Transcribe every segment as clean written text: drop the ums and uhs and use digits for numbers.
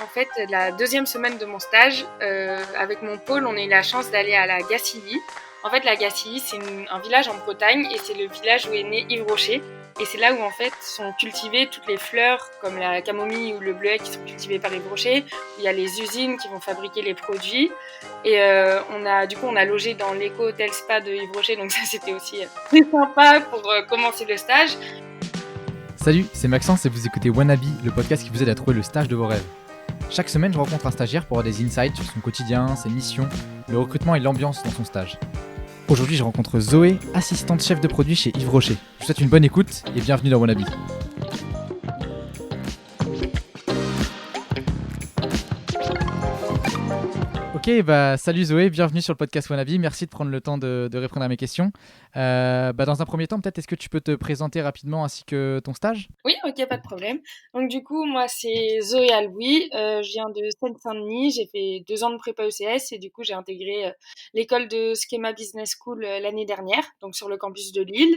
En fait, la deuxième semaine de mon stage, avec mon pôle, on a eu la chance d'aller à la Gacilly. En fait, la Gacilly, c'est un village en Bretagne et c'est le village où est né Yves Rocher. Et c'est là où en fait sont cultivées toutes les fleurs comme la camomille ou le bleuet qui sont cultivés par Yves Rocher. Il y a les usines qui vont fabriquer les produits. Et on a logé dans l'éco-hôtel spa de Yves Rocher, donc ça c'était aussi très sympa pour commencer le stage. Salut, c'est Maxence et vous écoutez Wannabe, le podcast qui vous aide à trouver le stage de vos rêves. Chaque semaine, je rencontre un stagiaire pour avoir des insights sur son quotidien, ses missions, le recrutement et l'ambiance dans son stage. Aujourd'hui, je rencontre Zoé, assistante chef de produit chez Yves Rocher. Je vous souhaite une bonne écoute et bienvenue dans Wannabe. Ok, salut Zoé, bienvenue sur le podcast Wannabe. Merci de prendre le temps de répondre à mes questions. Dans un premier temps, peut-être, est-ce que tu peux te présenter rapidement ainsi que ton stage ? Oui, ok, pas de problème. Donc du coup, moi c'est Zoé Alboui, je viens de Seine-Saint-Denis, j'ai fait 2 ans de prépa ECS et du coup j'ai intégré l'école de Schema Business School l'année dernière, donc sur le campus de Lille.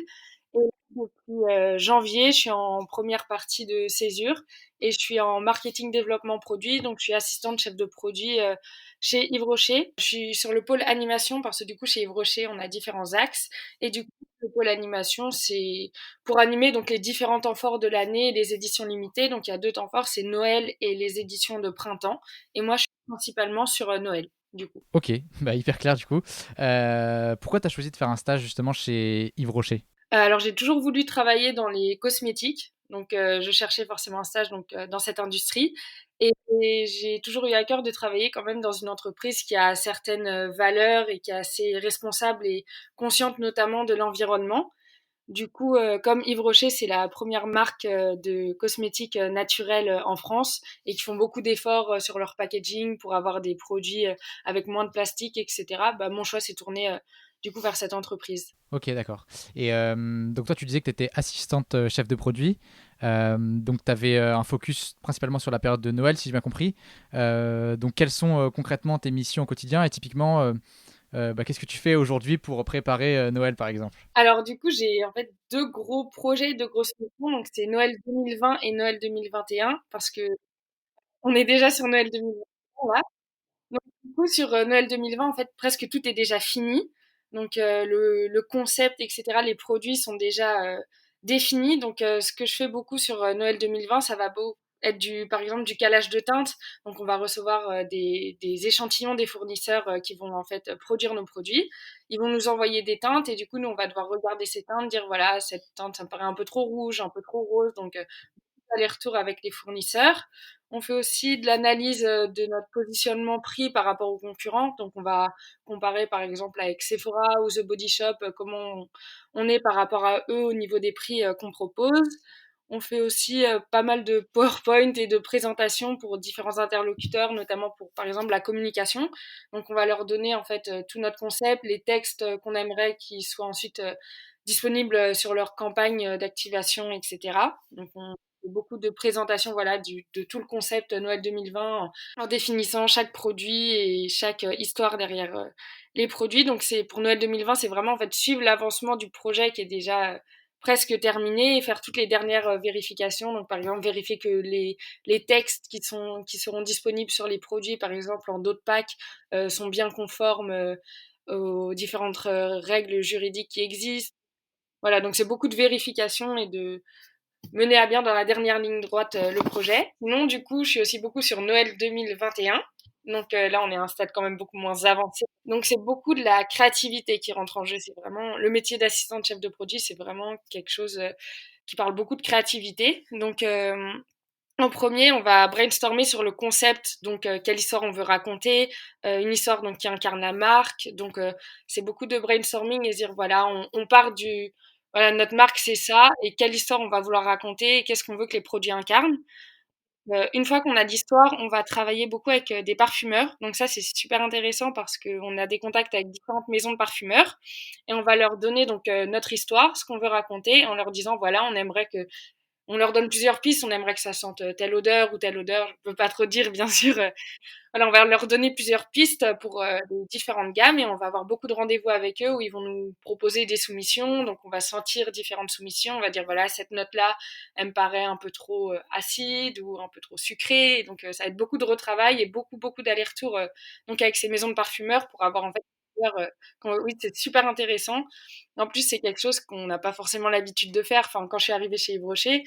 Et depuis janvier, je suis en première partie de Césure et je suis en marketing développement produit, donc je suis assistante chef de produit chez Yves Rocher. Je suis sur le pôle animation parce que du coup chez Yves Rocher on a différents axes et du coup le pôle animation c'est pour animer donc les différents temps forts de l'année et les éditions limitées. Donc il y a 2 temps forts, c'est Noël et les éditions de printemps. Et moi, je suis principalement sur Noël, du coup. Ok, hyper clair du coup. Pourquoi tu as choisi de faire un stage justement chez Yves Rocher ? Alors j'ai toujours voulu travailler dans les cosmétiques. Donc je cherchais forcément un stage dans cette industrie. Et j'ai toujours eu à cœur de travailler quand même dans une entreprise qui a certaines valeurs et qui est assez responsable et consciente notamment de l'environnement. Du coup, comme Yves Rocher, c'est la première marque de cosmétiques naturels en France et qui font beaucoup d'efforts sur leur packaging pour avoir des produits avec moins de plastique, etc. Bah, mon choix s'est tourné du coup vers cette entreprise. Ok, d'accord. Et donc toi, tu disais que tu étais assistante chef de produit. Donc tu avais un focus principalement sur la période de Noël, si j'ai bien compris. Donc quelles sont concrètement tes missions au quotidien et typiquement, qu'est-ce que tu fais aujourd'hui pour préparer Noël, par exemple ? Alors du coup, j'ai en fait 2 gros projets, 2 grosses missions. Donc c'est Noël 2020 et Noël 2021 parce que on est déjà sur Noël 2021 là. Donc, du coup, sur Noël 2020, en fait, presque tout est déjà fini. Donc, le concept, etc., les produits sont déjà définis. Donc, ce que je fais beaucoup sur Noël 2020, ça va être par exemple, du calage de teintes. Donc, on va recevoir des échantillons des fournisseurs qui vont en fait produire nos produits. Ils vont nous envoyer des teintes et du coup, nous, on va devoir regarder ces teintes, dire voilà, cette teinte, ça me paraît un peu trop rouge, un peu trop rose. Donc, aller-retour avec les fournisseurs. On fait aussi de l'analyse de notre positionnement prix par rapport aux concurrents. Donc, on va comparer par exemple avec Sephora ou The Body Shop, comment on est par rapport à eux au niveau des prix qu'on propose. On fait aussi pas mal de PowerPoint et de présentations pour différents interlocuteurs, notamment pour par exemple la communication. Donc, on va leur donner en fait tout notre concept, les textes qu'on aimerait qu'ils soient ensuite disponibles sur leur campagne d'activation, etc. Donc, on beaucoup de présentations voilà, de tout le concept Noël 2020 en définissant chaque produit et chaque histoire derrière les produits. Donc c'est pour Noël 2020, c'est vraiment en fait suivre l'avancement du projet qui est déjà presque terminé et faire toutes les dernières vérifications. Donc par exemple vérifier que les textes qui seront disponibles sur les produits, par exemple en d'autres packs, sont bien conformes aux différentes règles juridiques qui existent. Voilà, donc c'est beaucoup de vérification et de mener à bien dans la dernière ligne droite le projet. Sinon, du coup, je suis aussi beaucoup sur Noël 2021. Donc là, on est à un stade quand même beaucoup moins avancé. Donc c'est beaucoup de la créativité qui rentre en jeu. C'est vraiment le métier d'assistante chef de produit, c'est vraiment quelque chose qui parle beaucoup de créativité. Donc en premier, on va brainstormer sur le concept, donc quelle histoire on veut raconter, une histoire donc qui incarne la marque. Donc c'est beaucoup de brainstorming et dire voilà, on part du voilà notre marque c'est ça et quelle histoire on va vouloir raconter et qu'est-ce qu'on veut que les produits incarnent. Une fois qu'on a l'histoire, on va travailler beaucoup avec des parfumeurs. Donc ça c'est super intéressant parce qu'on a des contacts avec différentes maisons de parfumeurs et on va leur donner donc notre histoire, ce qu'on veut raconter, en leur disant voilà on aimerait que on leur donne plusieurs pistes, on aimerait que ça sente telle odeur ou telle odeur, je peux pas trop dire bien sûr. Voilà, on va leur donner plusieurs pistes pour les différentes gammes et on va avoir beaucoup de rendez-vous avec eux où ils vont nous proposer des soumissions. Donc on va sentir différentes soumissions, on va dire voilà, cette note-là, elle me paraît un peu trop acide ou un peu trop sucrée. Et donc ça va être beaucoup de retravail et beaucoup d'allers-retours donc avec ces maisons de parfumeurs pour avoir en fait oui, c'est super intéressant. En plus, c'est quelque chose qu'on n'a pas forcément l'habitude de faire. Enfin, quand je suis arrivée chez Yves Rocher,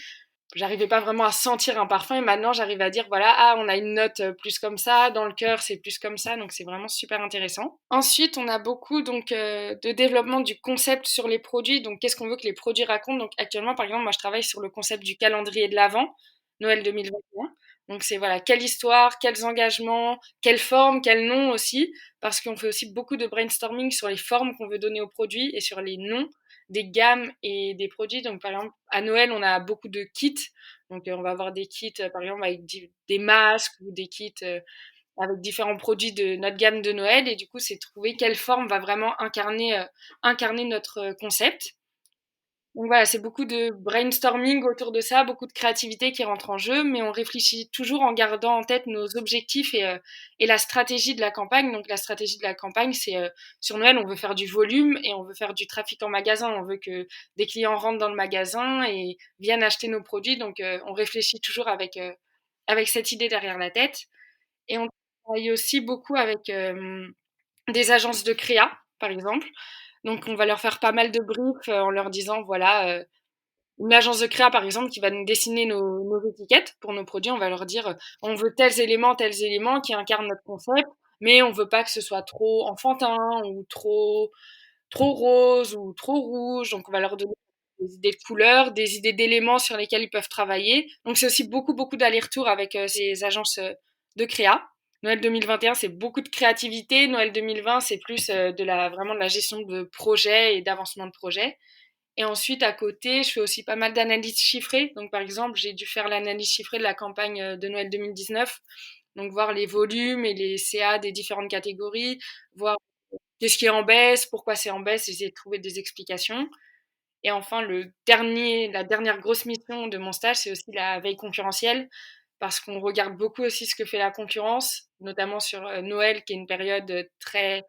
j'arrivais pas vraiment à sentir un parfum et maintenant j'arrive à dire voilà, ah, on a une note plus comme ça, dans le cœur c'est plus comme ça, donc c'est vraiment super intéressant. Ensuite, on a beaucoup donc de développement du concept sur les produits, donc qu'est-ce qu'on veut que les produits racontent. Donc actuellement par exemple, moi je travaille sur le concept du calendrier de l'Avent Noël 2021. Donc c'est voilà, quelle histoire, quels engagements, quelle forme, quel nom aussi, parce qu'on fait aussi beaucoup de brainstorming sur les formes qu'on veut donner aux produits et sur les noms des gammes et des produits. Donc, par exemple, à Noël, on a beaucoup de kits. Donc, on va avoir des kits, par exemple, avec des masques ou des kits avec différents produits de notre gamme de Noël. Et du coup, c'est trouver quelle forme va vraiment incarner notre concept. Donc voilà, c'est beaucoup de brainstorming autour de ça, beaucoup de créativité qui rentre en jeu, mais on réfléchit toujours en gardant en tête nos objectifs et la stratégie de la campagne. Donc la stratégie de la campagne, c'est sur Noël, on veut faire du volume et on veut faire du trafic en magasin. On veut que des clients rentrent dans le magasin et viennent acheter nos produits. Donc on réfléchit toujours avec cette idée derrière la tête. Et on travaille aussi beaucoup avec des agences de créa, par exemple. Donc, on va leur faire pas mal de briefs en leur disant, voilà, une agence de créa, par exemple, qui va nous dessiner nos étiquettes pour nos produits, on va leur dire, on veut tels éléments qui incarnent notre concept, mais on veut pas que ce soit trop enfantin ou trop rose ou trop rouge. Donc, on va leur donner des idées de couleurs, des idées d'éléments sur lesquels ils peuvent travailler. Donc, c'est aussi beaucoup d'allers-retours avec ces agences de créa. Noël 2021, c'est beaucoup de créativité. Noël 2020, c'est plus vraiment de la gestion de projet et d'avancement de projet. Et ensuite, à côté, je fais aussi pas mal d'analyses chiffrées. Donc, par exemple, j'ai dû faire l'analyse chiffrée de la campagne de Noël 2019. Donc, voir les volumes et les CA des différentes catégories, voir qu'est-ce qui est en baisse, pourquoi c'est en baisse, essayer de trouver des explications. Et enfin, la dernière grosse mission de mon stage, c'est aussi la veille concurrentielle, parce qu'on regarde beaucoup aussi ce que fait la concurrence, notamment sur Noël, qui est une période très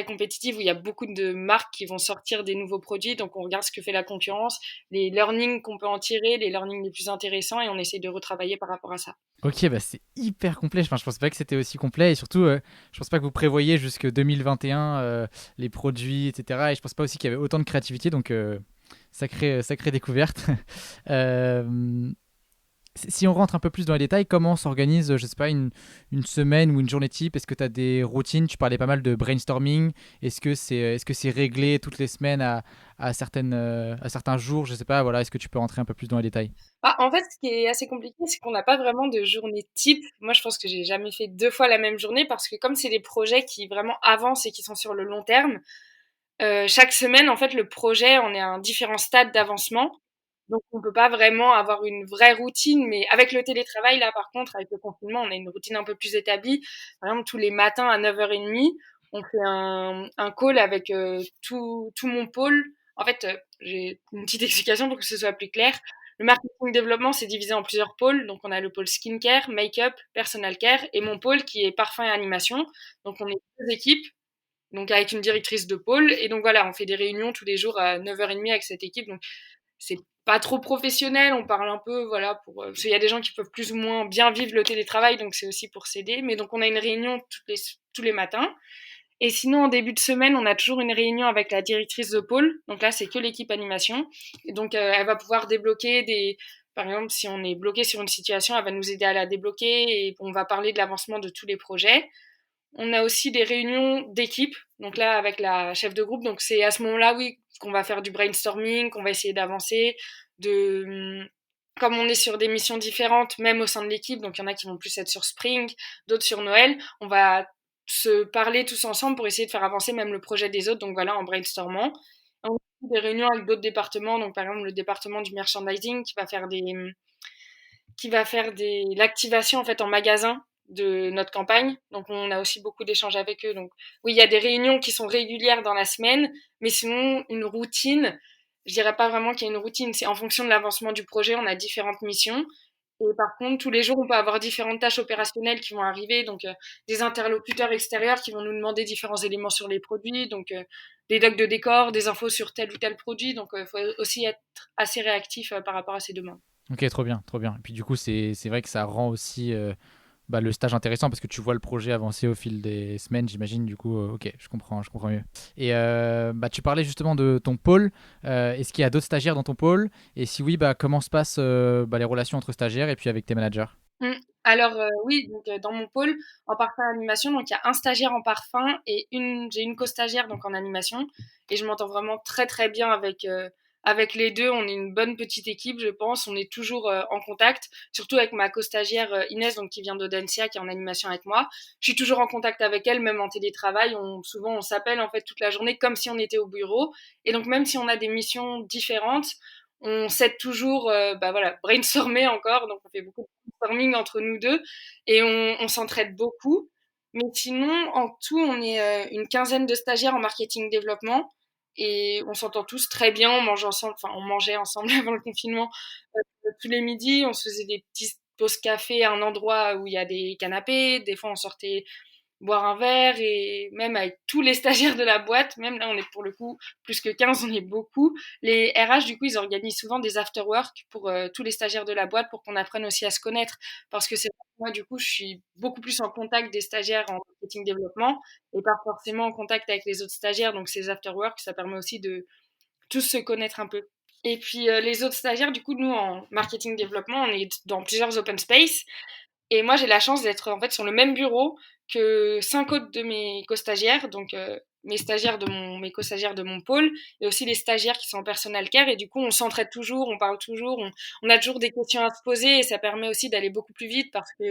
compétitive où il y a beaucoup de marques qui vont sortir des nouveaux produits. Donc, on regarde ce que fait la concurrence, les learnings qu'on peut en tirer, les learnings les plus intéressants, et on essaie de retravailler par rapport à ça. Ok, bah c'est hyper complet. Enfin, je pensais pas que c'était aussi complet et surtout, je pense pas que vous prévoyez jusque 2021 les produits, etc. Et je pense pas aussi qu'il y avait autant de créativité, donc sacrée découverte. Euh, Si on rentre un peu plus dans les détails, comment s'organise, je sais pas, une semaine ou une journée type? Est-ce que tu as des routines? Tu parlais pas mal de brainstorming. Est-ce que c'est réglé toutes les semaines à certains jours? Je sais pas, voilà, est-ce que tu peux rentrer un peu plus dans les détails? Ah, en fait, ce qui est assez compliqué, c'est qu'on n'a pas vraiment de journée type. Moi, je pense que j'ai jamais fait deux fois la même journée parce que comme c'est des projets qui vraiment avancent et qui sont sur le long terme, chaque semaine, en fait, le projet, on est à un différent stade d'avancement. Donc, on peut pas vraiment avoir une vraie routine. Mais avec le télétravail, là, par contre, avec le confinement, on a une routine un peu plus établie. Par exemple, tous les matins à 9h30, on fait un call avec tout mon pôle. En fait, j'ai une petite explication pour que ce soit plus clair. Le marketing développement, c'est divisé en plusieurs pôles. Donc, on a le pôle skincare, make-up, personal care et mon pôle qui est parfum et animation. Donc, on est deux équipes donc avec une directrice de pôle. Et donc voilà, on fait des réunions tous les jours à 9h30 avec cette équipe. Donc c'est pas trop professionnel, on parle un peu, voilà, parce qu'il y a des gens qui peuvent plus ou moins bien vivre le télétravail, donc c'est aussi pour s'aider. Mais donc on a une réunion tous les matins. Et sinon, en début de semaine, on a toujours une réunion avec la directrice de pôle. Donc là, c'est que l'équipe animation. Et donc, elle va pouvoir débloquer par exemple, si on est bloqué sur une situation, elle va nous aider à la débloquer et on va parler de l'avancement de tous les projets. On a aussi des réunions d'équipe, donc là avec la chef de groupe. Donc c'est à ce moment-là, oui, qu'on va faire du brainstorming, qu'on va essayer d'avancer, comme on est sur des missions différentes, même au sein de l'équipe, donc il y en a qui vont plus être sur Spring, d'autres sur Noël, on va se parler tous ensemble pour essayer de faire avancer même le projet des autres, donc voilà, en brainstormant. On a aussi des réunions avec d'autres départements, donc par exemple le département du merchandising qui va faire l'activation en fait en magasin de notre campagne. Donc on a aussi beaucoup d'échanges avec eux. Donc oui, il y a des réunions qui sont régulières dans la semaine, mais sinon une routine, je dirais pas vraiment qu'il y a une routine. C'est en fonction de l'avancement du projet, on a différentes missions. Et par contre, tous les jours, on peut avoir différentes tâches opérationnelles qui vont arriver, donc des interlocuteurs extérieurs qui vont nous demander différents éléments sur les produits, donc des docs de décor, des infos sur tel ou tel produit, donc il faut aussi être assez réactif par rapport à ces demandes. Ok, trop bien, trop bien. Et puis du coup, c'est vrai que ça rend aussi le stage intéressant parce que tu vois le projet avancer au fil des semaines, j'imagine. Du coup, ok, je comprends mieux. Et tu parlais justement de ton pôle. Est-ce qu'il y a d'autres stagiaires dans ton pôle? Et si oui, comment se passent les relations entre stagiaires et puis avec tes managers? Mmh. Alors, oui, donc dans mon pôle, en parfum animation, donc il y a un stagiaire en parfum et j'ai une co-stagiaire donc en animation et je m'entends vraiment très, très bien avec les 2. On est une bonne petite équipe, je pense. On est toujours, en contact, surtout avec ma co-stagiaire, Inès, donc qui vient d'Audencia, qui est en animation avec moi. Je suis toujours en contact avec elle, même en télétravail. Souvent, on s'appelle, en fait, toute la journée comme si on était au bureau et donc même si on a des missions différentes, on s'aide toujours, voilà, brainstormer encore, donc on fait beaucoup de brainstorming entre nous deux et on s'entraide beaucoup. Mais sinon, en tout, on est une quinzaine de stagiaires en marketing développement et on s'entend tous très bien, on mange ensemble, enfin on mangeait ensemble avant le confinement tous les midis, on se faisait des petites pauses café à un endroit où il y a des canapés, des fois on sortait boire un verre et même avec tous les stagiaires de la boîte, même là on est pour le coup plus que 15, on est beaucoup. Les RH du coup ils organisent souvent des after-work pour tous les stagiaires de la boîte pour qu'on apprenne aussi à se connaître parce que c'est moi du coup je suis beaucoup plus en contact des stagiaires en marketing développement et pas forcément en contact avec les autres stagiaires donc ces after-work ça permet aussi de tous se connaître un peu. Et puis les autres stagiaires du coup nous en marketing développement on est dans plusieurs open space et moi, j'ai la chance d'être en fait sur le même bureau que 5 autres de mes co-stagiaires, donc mes co-stagiaires de mon pôle, et aussi les stagiaires qui sont en personal care. Et du coup, on s'entraide toujours, on parle toujours, on a toujours des questions à se poser, et ça permet aussi d'aller beaucoup plus vite parce que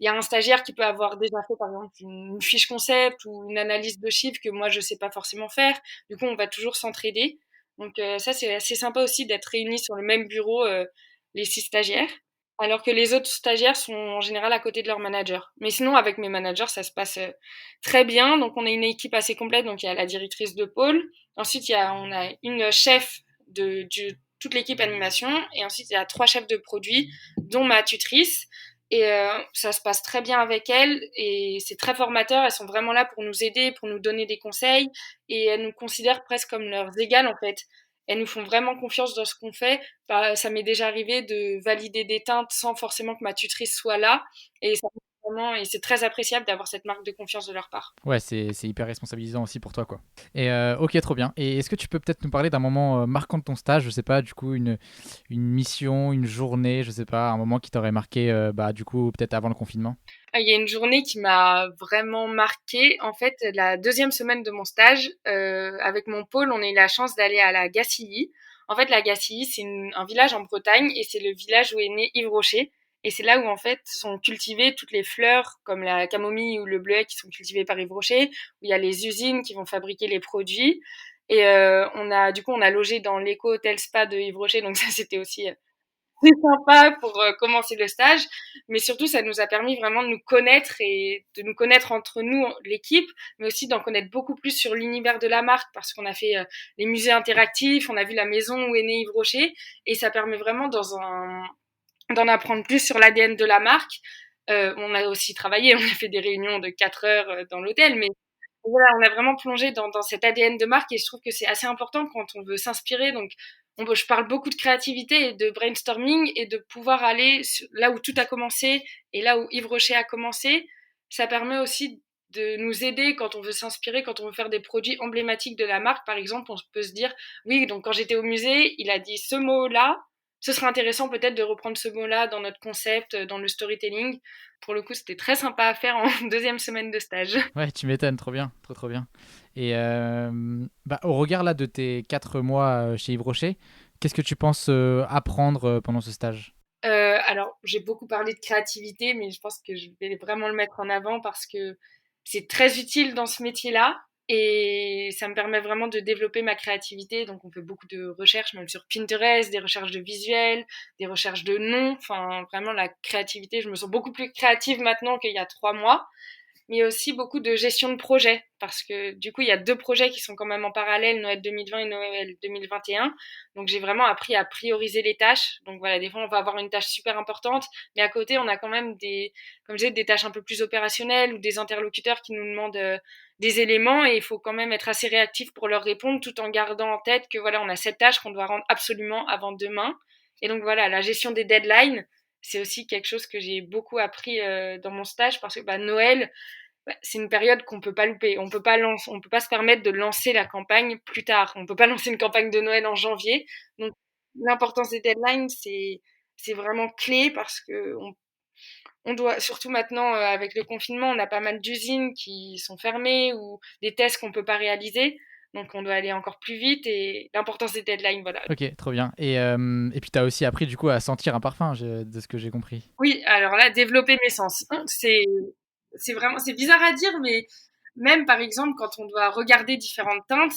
il y a un stagiaire qui peut avoir déjà fait par exemple une fiche concept ou une analyse de chiffres que moi je sais pas forcément faire. Du coup, on va toujours s'entraider. Donc ça, c'est assez sympa aussi d'être réunis sur le même bureau, les 6 stagiaires. Alors que les autres stagiaires sont en général à côté de leur manager. Mais sinon, avec mes managers, ça se passe très bien. Donc, on a une équipe assez complète. Donc, il y a la directrice de pôle. Ensuite, on a une chef de toute l'équipe animation. Et ensuite, il y a 3 chefs de produits, dont ma tutrice. Et ça se passe très bien avec elles. Et c'est très formateur. Elles sont vraiment là pour nous aider, pour nous donner des conseils. Et elles nous considèrent presque comme leurs égales, en fait. Elles nous font vraiment confiance dans ce qu'on fait. Bah, ça m'est déjà arrivé de valider des teintes sans forcément que ma tutrice soit là. Et ça vraiment, et c'est très appréciable d'avoir cette marque de confiance de leur part. Ouais, c'est hyper responsabilisant aussi pour toi, quoi. Et ok, trop bien. Et est-ce que tu peux peut-être nous parler d'un moment marquant de ton stage? Je sais pas, du coup, une mission, une journée, je sais pas, un moment qui t'aurait marqué, du coup, peut-être avant le confinement? Ah, il y a une journée qui m'a vraiment marquée. En fait, la deuxième semaine de mon stage, avec mon pôle, on a eu la chance d'aller à la Gacilly. En fait, la Gacilly, c'est un village en Bretagne et c'est le village où est né Yves Rocher. Et c'est là où, en fait, sont cultivées toutes les fleurs, comme la camomille ou le bleuet qui sont cultivés par Yves Rocher, où il y a les usines qui vont fabriquer les produits. Et on a logé dans l'éco-hôtel spa de Yves Rocher, donc ça, c'était aussi c'est sympa pour commencer le stage, mais surtout ça nous a permis vraiment de nous connaître et de nous connaître entre nous, l'équipe, mais aussi d'en connaître beaucoup plus sur l'univers de la marque parce qu'on a fait les musées interactifs, on a vu la maison où est né Yves Rocher et ça permet vraiment d'en apprendre plus sur l'ADN de la marque. On a aussi travaillé, on a fait des réunions de 4 heures dans l'hôtel, mais voilà, on a vraiment plongé dans cet ADN de marque et je trouve que c'est assez important quand on veut s'inspirer. Donc, je parle beaucoup de créativité et de brainstorming et de pouvoir aller là où tout a commencé et là où Yves Rocher a commencé. Ça permet aussi de nous aider quand on veut s'inspirer, quand on veut faire des produits emblématiques de la marque. Par exemple, on peut se dire, oui, donc quand j'étais au musée, il a dit ce mot-là. Ce serait intéressant peut-être de reprendre ce mot-là dans notre concept, dans le storytelling. Pour le coup, c'était très sympa à faire en deuxième semaine de stage. Ouais, tu m'étonnes, trop bien, trop trop bien. Et au regard là de tes 4 mois chez Yves Rocher, qu'est-ce que tu penses apprendre pendant ce stage? Alors, j'ai beaucoup parlé de créativité, mais je pense que je vais vraiment le mettre en avant parce que c'est très utile dans ce métier-là et ça me permet vraiment de développer ma créativité. Donc, on fait beaucoup de recherches, même sur Pinterest, des recherches de visuels, des recherches de noms. Enfin, vraiment, la créativité, je me sens beaucoup plus créative maintenant qu'il y a 3 mois. mais il y a aussi beaucoup de gestion de projet, parce que du coup, il y a 2 projets qui sont quand même en parallèle, Noël 2020 et Noël 2021. Donc j'ai vraiment appris à prioriser les tâches. Donc voilà, des fois, on va avoir une tâche super importante, mais à côté, on a quand même comme je disais, des tâches un peu plus opérationnelles ou des interlocuteurs qui nous demandent des éléments et il faut quand même être assez réactif pour leur répondre tout en gardant en tête que voilà, on a cette tâche qu'on doit rendre absolument avant demain. Et donc voilà, la gestion des deadlines, c'est aussi quelque chose que j'ai beaucoup appris dans mon stage parce que Noël, c'est une période qu'on peut pas louper. On peut pas se permettre de lancer la campagne plus tard. On peut pas lancer une campagne de Noël en janvier. Donc l'importance des deadlines, c'est vraiment clé parce que on doit, surtout maintenant avec le confinement, on a pas mal d'usines qui sont fermées ou des tests qu'on peut pas réaliser. Donc on doit aller encore plus vite et l'importance des deadlines, voilà. Ok, trop bien. Et puis, tu as aussi appris du coup à sentir un parfum, de ce que j'ai compris. Oui, alors là, développer mes sens. C'est vraiment, c'est bizarre à dire, mais même par exemple, quand on doit regarder différentes teintes,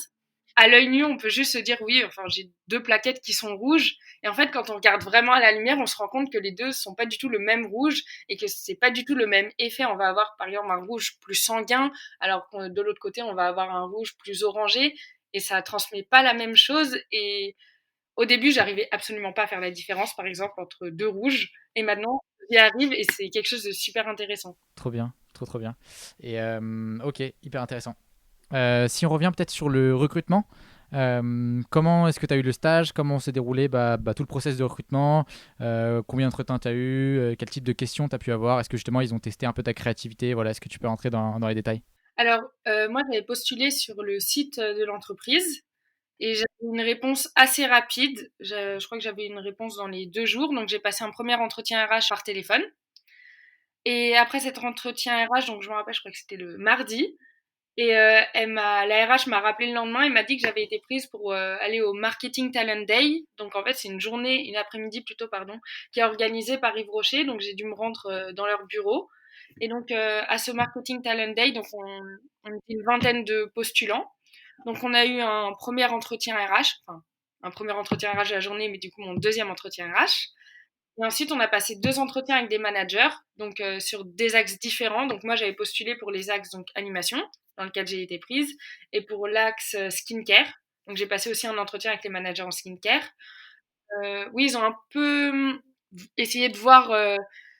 à l'œil nu, on peut juste se dire oui, enfin, j'ai 2 plaquettes qui sont rouges. Et en fait, quand on regarde vraiment à la lumière, on se rend compte que les deux sont pas du tout le même rouge et que c'est pas du tout le même effet. On va avoir, par exemple, un rouge plus sanguin, alors que de l'autre côté, on va avoir un rouge plus orangé et ça transmet pas la même chose. Et au début, j'arrivais absolument pas à faire la différence, par exemple, entre 2 rouges. Et maintenant, j'y arrive et c'est quelque chose de super intéressant. Trop bien, trop trop bien. Et ok, hyper intéressant. Si on revient peut-être sur le recrutement, comment est-ce que tu as eu le stage? Comment s'est déroulé tout le process de recrutement? Combien d'entretiens tu as eu? Quel type de questions tu as pu avoir? Est-ce que justement ils ont testé un peu ta créativité? Voilà, est-ce que tu peux rentrer dans les détails? Alors, moi, j'avais postulé sur le site de l'entreprise et j'avais une réponse assez rapide. Je crois que j'avais une réponse dans les 2 jours. Donc, j'ai passé un premier entretien RH par téléphone. Et après cet entretien RH, donc je me rappelle, je crois que c'était le mardi. Et la RH m'a rappelé le lendemain et m'a dit que j'avais été prise pour aller au Marketing Talent Day. Donc en fait, c'est une journée, une après-midi plutôt, pardon, qui est organisée par Yves Rocher. Donc j'ai dû me rendre dans leur bureau. Et donc à ce Marketing Talent Day, donc on était une vingtaine de postulants. Donc on a eu un premier entretien RH, enfin un premier entretien RH de la journée, mais du coup mon deuxième entretien RH. Et ensuite, on a passé 2 entretiens avec des managers, donc sur des axes différents. Donc moi, j'avais postulé pour les axes donc animation, dans lequel j'ai été prise, et pour l'axe skincare. Donc j'ai passé aussi un entretien avec les managers en skincare. Oui, ils ont un peu essayé de voir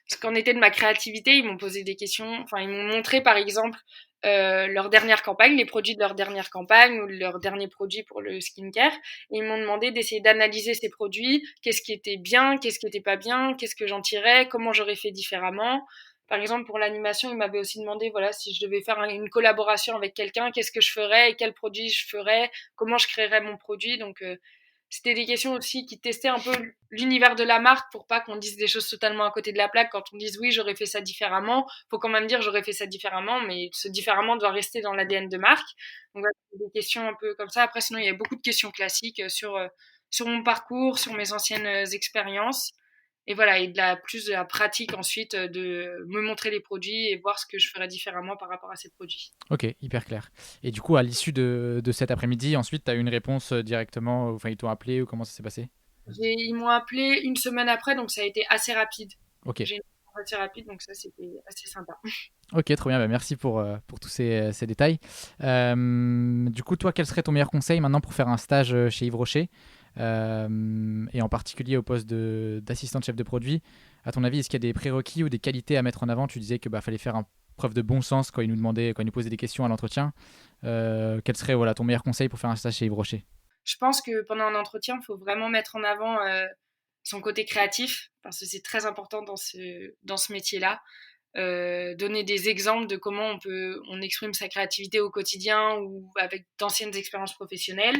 ce qu'en était de ma créativité. Ils m'ont posé des questions. Enfin, ils m'ont montré, par exemple, leur dernière campagne, les produits de leur dernière campagne ou leur dernier produit pour le skincare. Et ils m'ont demandé d'essayer d'analyser ces produits. Qu'est-ce qui était bien, qu'est-ce qui était pas bien, qu'est-ce que j'en tirais, comment j'aurais fait différemment. Par exemple, pour l'animation, ils m'avaient aussi demandé, voilà, si je devais faire une collaboration avec quelqu'un, qu'est-ce que je ferais, et quel produit je ferais, comment je créerais mon produit. Donc, c'était des questions aussi qui testaient un peu l'univers de la marque pour pas qu'on dise des choses totalement à côté de la plaque. Quand on dise oui, j'aurais fait ça différemment, faut quand même dire j'aurais fait ça différemment, mais ce différemment doit rester dans l'ADN de marque. Donc voilà, des questions un peu comme ça. Après, sinon, il y a beaucoup de questions classiques sur mon parcours, sur mes anciennes expériences. Et voilà, et plus de la pratique ensuite, de me montrer les produits et voir ce que je ferais différemment par rapport à ces produits. Ok, hyper clair. Et du coup, à l'issue de cet après-midi, ensuite, tu as eu une réponse directement, enfin ils t'ont appelé ou comment ça s'est passé? Ils m'ont appelé une semaine après, donc ça a été assez rapide. Ok, J'ai une réponse assez rapide, donc ça c'était assez sympa. ok, trop bien. Merci pour tous ces détails. Du coup, toi, quel serait ton meilleur conseil maintenant pour faire un stage chez Yves Rocher? Et en particulier au poste d'assistant de chef de produit. À ton avis, est-ce qu'il y a des prérequis ou des qualités à mettre en avant? Tu disais que fallait faire preuve de bon sens quand quand il nous posait des questions à l'entretien. Quel serait voilà, ton meilleur conseil pour faire un stage chez Yves Rocher? Je pense que pendant un entretien, il faut vraiment mettre en avant son côté créatif, parce que c'est très important dans ce métier-là. Donner des exemples de comment on exprime sa créativité au quotidien ou avec d'anciennes expériences professionnelles.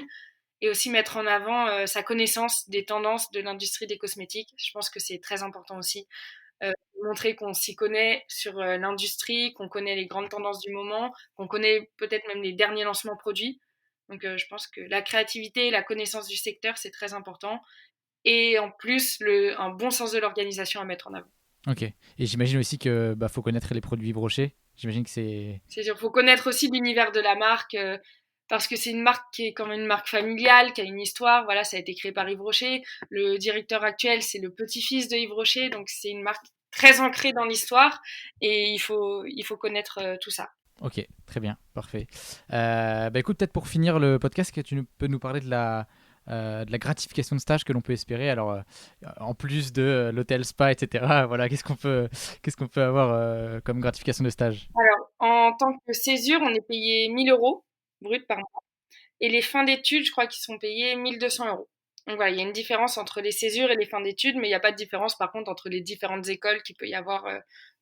Et aussi mettre en avant sa connaissance des tendances de l'industrie des cosmétiques. Je pense que c'est très important aussi. Euh, Montrer qu'on s'y connaît sur l'industrie, qu'on connaît les grandes tendances du moment, qu'on connaît peut-être même les derniers lancements produits. Donc je pense que la créativité et la connaissance du secteur, c'est très important. Et en plus, un bon sens de l'organisation à mettre en avant. Ok. Et j'imagine aussi que faut connaître les produits Yves Rocher. J'imagine que c'est. C'est sûr, il faut connaître aussi l'univers de la marque, parce que c'est une marque qui est quand même une marque familiale, qui a une histoire. Voilà, ça a été créé par Yves Rocher. Le directeur actuel, c'est le petit-fils de Yves Rocher, donc c'est une marque très ancré dans l'histoire et il faut connaître tout ça. Ok, très bien, parfait. Écoute, peut-être pour finir le podcast, que tu peux nous parler de la gratification de stage que l'on peut espérer. Alors, en plus de l'hôtel spa, etc. Voilà, qu'est-ce qu'on peut avoir comme gratification de stage? Alors, en tant que césure, on est payé 1 000 € brut par mois et les fins d'études, je crois qu'ils sont payés 1 200 €. Donc voilà, il y a une différence entre les césures et les fins d'études, mais il n'y a pas de différence par contre entre les différentes écoles qu'il peut y avoir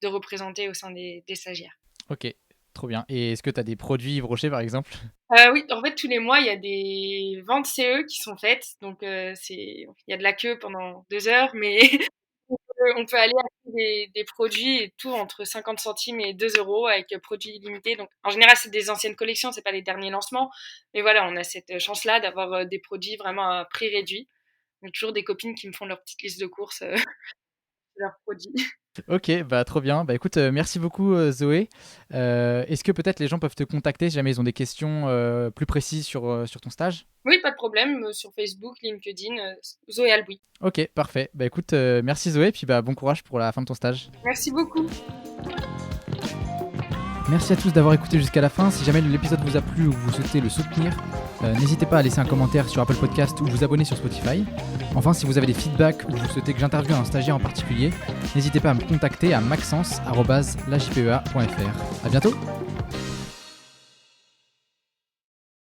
de représentées au sein des stagiaires. Ok, trop bien. Et est-ce que tu as des produits Yves Rocher, par exemple? Oui, en fait, tous les mois, il y a des ventes CE qui sont faites. Donc, il y a de la queue pendant 2 heures, mais on peut aller acheter des produits et tout entre 50 centimes et 2 € avec produits illimités. Donc, en général, c'est des anciennes collections, c'est pas les derniers lancements. Mais voilà, on a cette chance-là d'avoir des produits vraiment à prix réduit. Donc, toujours des copines qui me font leur petite liste de courses de leurs produits. Ok, bah trop bien. Bah écoute, merci beaucoup Zoé. Est-ce que peut-être les gens peuvent te contacter si jamais ils ont des questions plus précises sur ton stage? Oui, pas de problème, sur Facebook, LinkedIn, Zoé Alboui. Ok, parfait. Bah écoute, merci Zoé, puis bah bon courage pour la fin de ton stage. Merci beaucoup. Merci à tous d'avoir écouté jusqu'à la fin. Si jamais l'épisode vous a plu ou que vous souhaitez le soutenir, n'hésitez pas à laisser un commentaire sur Apple Podcast ou vous abonner sur Spotify. Enfin, si vous avez des feedbacks ou vous souhaitez que j'interviewe un stagiaire en particulier, n'hésitez pas à me contacter à maxence@lajpea.fr. À bientôt.